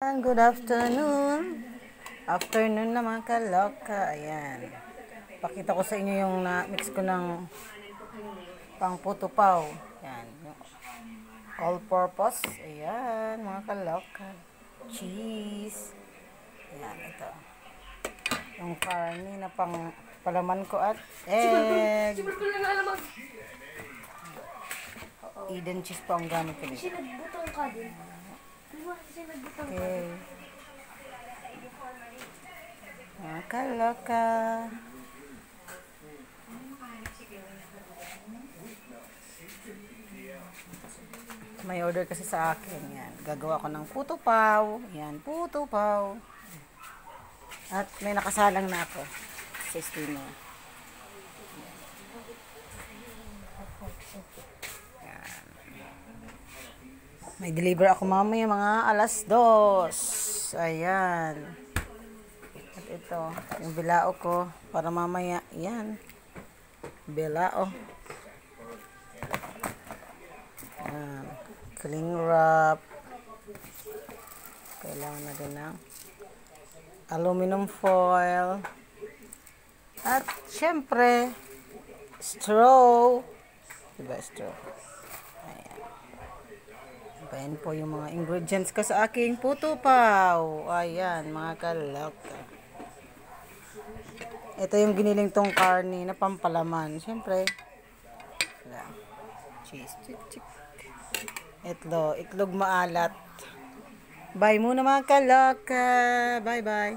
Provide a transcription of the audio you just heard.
Good afternoon. Afternoon na mga kaloka. Ayan. Pakita ko sa inyo yung na-mix ko ng pang putupaw. Ayan. All purpose. Ayan mga kaloka. Cheese. Ayan ito. Yung karne na pang palaman ko at egg. Eden cheese pa ang gamit ko dito. Sinagbutong ka din. Okay. Mga kaloka. May order kasi sa akin. Yan. Gagawa ko ng putupaw. Yan, putupaw. At may nakasalang na ako sa steamer. Yan. May deliver ako mamaya mga alas 2. Ayan. At ito, yung bilao ko para mamaya. Yan. Bilao. Yan. Cling wrap. Kailangan na din ng aluminum foil. At syempre, straw. Diba straw? Ayan. Ayan po yung mga ingredients ko sa aking putupaw. Ayan, mga kaloka. Ito yung giniling tong karne na pampalaman. Syempre, cheese, chik. Itlog maalat. Bye muna mga kaloka. Bye-bye.